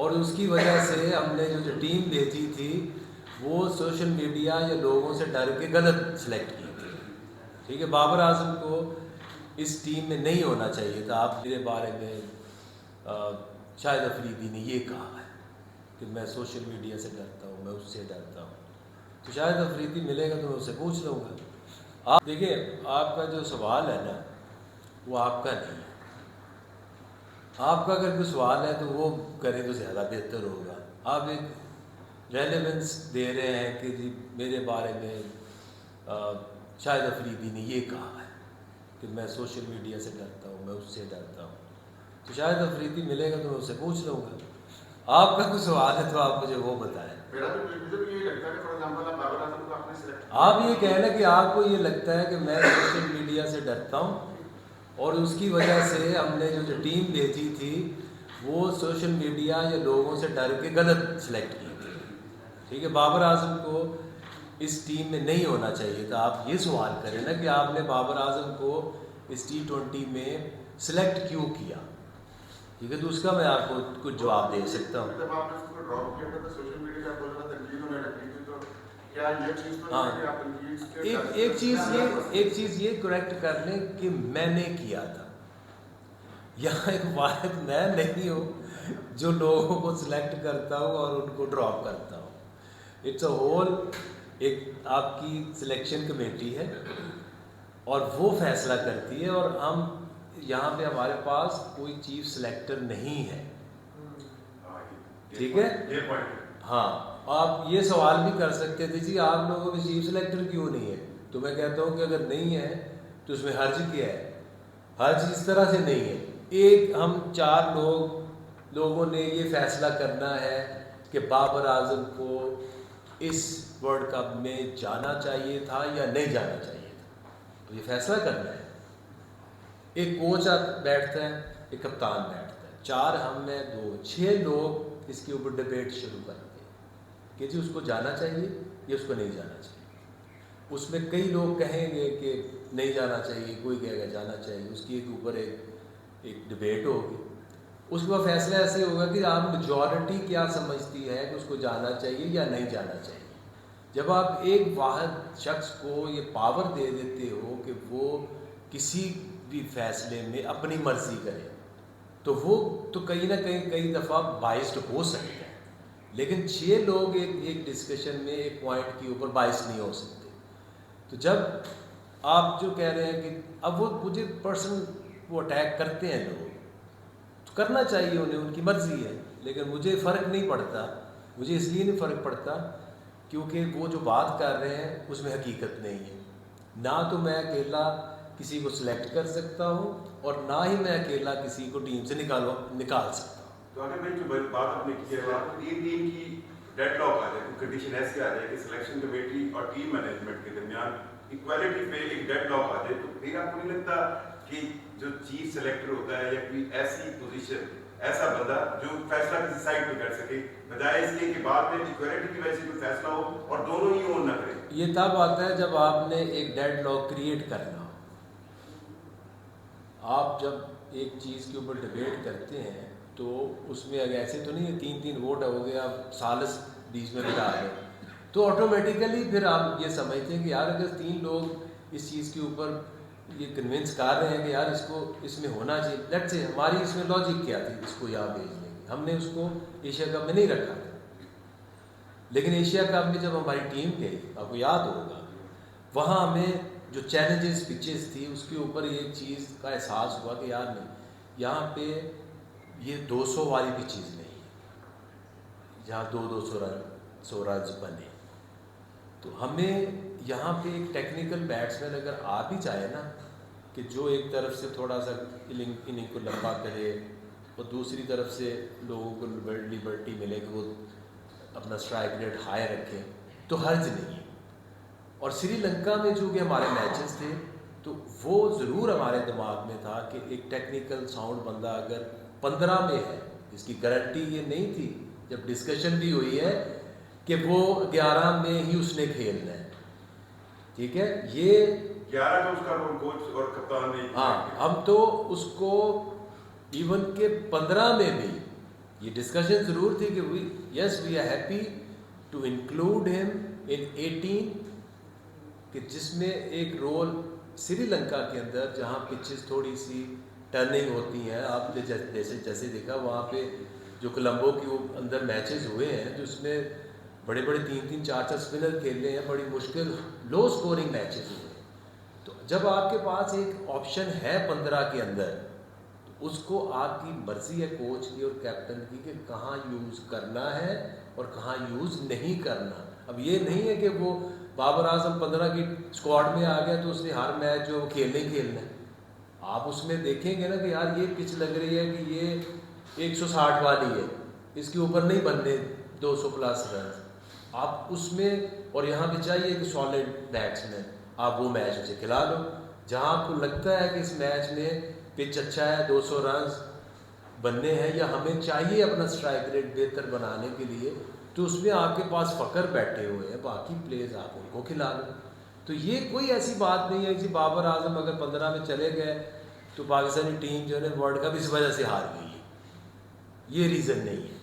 اور اس کی وجہ سے ہم نے جو ٹیم بھیجی تھی وہ سوشل میڈیا یا لوگوں سے ڈر کے غلط سلیکٹ کی تھی. ٹھیک ہے, بابر اعظم کو اس ٹیم میں نہیں ہونا چاہیے تھا. آپ میرے بارے میں شاہد افریدی نے یہ کہا ہے کہ میں سوشل میڈیا سے ڈرتا ہوں, میں اس سے ڈرتا ہوں. تو شاہد افریدی ملے گا تو میں اس سے پوچھ لوں گا. آپ دیکھیے, آپ کا جو سوال ہے نا وہ آپ کا نہیں ہے. آپ کا اگر کوئی سوال ہے تو وہ کریں تو زیادہ بہتر ہوگا. آپ ایک ریلیونس دے رہے ہیں کہ جی میرے بارے میں شاہد افریدی نے یہ کہا ہے کہ میں سوشل میڈیا سے ڈرتا ہوں, میں اس سے ڈرتا ہوں. تو شاہد افریدی ملے گا تو میں اس سے پوچھ لوں گا. آپ کا کوئی سوال ہے تو آپ مجھے وہ بتائیں. آپ یہ کہہ لیں کہ آپ کو یہ لگتا ہے کہ میں سوشل میڈیا سے ڈرتا ہوں اور اس کی وجہ سے ہم نے جو ٹیم بھیجی تھی وہ سوشل میڈیا یا لوگوں سے ڈر کے غلط سلیکٹ کی تھی. ٹھیک ہے, بابر اعظم کو اس ٹیم میں نہیں ہونا چاہیے تھا. آپ یہ سوال کریں نا کہ آپ نے بابر اعظم کو اس T20 میں سلیکٹ کیوں کیا. ٹھیک ہے, تو اس کا میں آپ کو کچھ جواب دے سکتا ہوں. ہاں, ایک چیز یہ کریکٹ کر لیں کہ میں نے کیا تھا. یہاں ایک واحد میں نہیں ہوں جو لوگوں کو سلیکٹ کرتا ہوں اور ان کو ڈراپ کرتا ہوں. اٹس اے ہول, ایک آپ کی سلیکشن کمیٹی ہے اور وہ فیصلہ کرتی ہے, اور ہم یہاں پہ ہمارے پاس کوئی چیف سلیکٹر نہیں ہے. ٹھیک ہے, ہاں. آپ یہ سوال بھی کر سکتے تھے جی آپ لوگوں میں چیف سلیکٹر کیوں نہیں ہے, تو میں کہتا ہوں کہ اگر نہیں ہے تو اس میں حرج کیا ہے. حرج اس طرح سے نہیں ہے. ایک ہم 4 لوگوں نے یہ فیصلہ کرنا ہے کہ بابر اعظم کو اس ورلڈ کپ میں جانا چاہیے تھا یا نہیں جانا چاہیے تھا, تو یہ فیصلہ کرنا ہے. ایک کوچ بیٹھتا ہے, ایک کپتان بیٹھتا ہے, 4 ہم میں 2, 6 لوگ اس کے اوپر ڈبیٹ شروع کرتے ہیں کہ جی اس کو جانا چاہیے یا اس کو نہیں جانا چاہیے. اس میں کئی لوگ کہیں گے کہ نہیں جانا چاہیے, کوئی کہے گا جانا چاہیے. اس کی ایک اوپر ایک ڈبیٹ ہوگی. اس کا فیصلہ ایسے ہوگا کہ آپ میجورٹی کیا سمجھتی ہے کہ اس کو جانا چاہیے یا نہیں جانا چاہیے. جب آپ ایک واحد شخص کو یہ پاور دے دیتے ہو کہ وہ کسی بھی فیصلے میں اپنی مرضی کرے تو وہ تو کہیں نہ کہیں کئی دفعہ بائسڈ ہو سکتے ہیں, لیکن 6 لوگ ایک ڈسکشن میں ایک پوائنٹ کے اوپر باعث نہیں ہو سکتے. تو جب آپ جو کہہ رہے ہیں کہ اب وہ مجھے پرسنل وہ اٹیک کرتے ہیں لوگ, تو کرنا چاہیے انہیں, ان کی مرضی ہے, لیکن مجھے فرق نہیں پڑتا. مجھے اس لیے نہیں فرق پڑتا کیونکہ وہ جو بات کر رہے ہیں اس میں حقیقت نہیں ہے. نہ تو میں اکیلا کسی کو سلیکٹ کر سکتا ہوں اور نہ ہی میں اکیلا کسی کو ٹیم سے نکال سکتا ہوں. تو اگر میں جو بات آپ نے کی ہے, ٹیم کی ڈیڈ لاک آ جائے, کنڈیشن ایسی آ جائے کہ سلیکشن کمیٹی اور ٹیم مینجمنٹ کے درمیان ایکویلٹی پہ ایک ڈیڈ لاک آ جائے, تو پھر آپ کو نہیں لگتا کہ جو چیف سلیکٹر ہوتا ہے یا کوئی ایسی پوزیشن, ایسا بندہ جو فیصلہ کسی سائڈ پہ کر سکے, بجائے اس لیے کہ بعد میں ایکویلٹی کی وجہ سے کوئی فیصلہ ہو اور دونوں ہی اون نہ کریں. یہ تب آتا ہے جب آپ نے ایک ڈیڈ لاک کریٹ کرنا ہو. آپ جب ایک چیز کے اوپر ڈبیٹ کرتے ہیں تو اس میں اگر ایسے تو نہیں ہے 3 ووٹ ہو گیا, آپ سالس بیچ میں بتا دیں, تو آٹومیٹیکلی پھر آپ یہ سمجھتے ہیں کہ یار اگر 3 لوگ اس چیز کے اوپر یہ کنونس کر رہے ہیں کہ یار اس کو اس میں ہونا چاہیے. لیٹس سے ہماری اس میں لاجک کیا تھی اس کو یہاں بھیجنے کی, ہم نے اس کو ایشیا کپ میں نہیں رکھا تھا. لیکن ایشیا کپ میں جب ہماری ٹیم گئی, آپ کو یاد ہوگا, وہاں ہمیں جو چیلنجز پچز تھی اس کے اوپر یہ چیز کا احساس ہوا کہ یار نہیں, یہاں پہ یہ 200 والی بھی چیز نہیں ہے جہاں 200 رنز بنے. تو ہمیں یہاں پہ ایک ٹیکنیکل بیٹسمین اگر آ بھی چاہے نا کہ جو ایک طرف سے تھوڑا سا اننگ کو لمبا کرے اور دوسری طرف سے لوگوں کو لبرٹی ملے کہ وہ اپنا اسٹرائک ریٹ ہائی رکھے, تو حرج نہیں ہے. اور سری لنکا میں جو کہ ہمارے میچز تھے تو وہ ضرور ہمارے دماغ میں تھا کہ ایک ٹیکنیکل ساؤنڈ بندہ اگر 15 میں ہے, اس کی گارنٹی یہ نہیں تھی جب ڈسکشن بھی ہوئی ہے کہ وہ 11 میں ہی اس نے کھیلنا ہے. ٹھیک ہے, یہ 11 کا اس کا کوچ اور کپتان نے, ہاں, ہم تو اس کو ایون کے 15 میں بھی یہ ڈسکشن ضرور تھی کہ yes we are happy to include ہم ان 18 کہ جس میں ایک رول سری لنکا کے اندر جہاں پچز تھوڑی سی ٹرننگ ہوتی ہیں. آپ نے جیسے دیکھا وہاں پہ جو کولمبو کے اندر میچز ہوئے ہیں جو اس میں بڑے بڑے 3-3 4-4 اسپنر کھیلے ہیں, بڑی مشکل لو سکورنگ میچز ہوئے ہیں. تو جب آپ کے پاس ایک آپشن ہے 15 کے اندر تو اس کو آپ کی مرضی ہے کوچ کی اور کیپٹن کی کہ کہاں یوز کرنا ہے اور کہاں یوز نہیں کرنا. اب یہ نہیں ہے کہ وہ بابر اعظم 15 کی اسکواڈ میں آ گیا تو اس نے ہر میچ جو کھیلنا ہی کھیلنا ہے. آپ اس میں دیکھیں گے نا کہ یار یہ پچ لگ رہی ہے کہ یہ 160 والی ہے, اس کے اوپر نہیں بننے 200 پلس رنز. آپ اس میں اور یہاں پہ چاہیے کہ سالڈ بیٹسمین, آپ وہ میچ اسے کھلا دو. جہاں آپ کو لگتا ہے کہ اس میچ میں پچ اچھا ہے 200 رنز بننے ہیں یا ہمیں چاہیے اپنا اسٹرائک ریٹ بہتر بنانے کے لیے, تو اس میں آپ کے پاس فخر بیٹھے ہوئے ہیں, باقی پلیز آپ ان کو کھلا دو. تو یہ کوئی ایسی بات نہیں ہے کہ بابر اعظم اگر 15 میں چلے گئے تو پاکستانی ٹیم جو ہے نا ورلڈ کپ اس وجہ سے ہار گئی ہے, یہ ریزن نہیں ہے.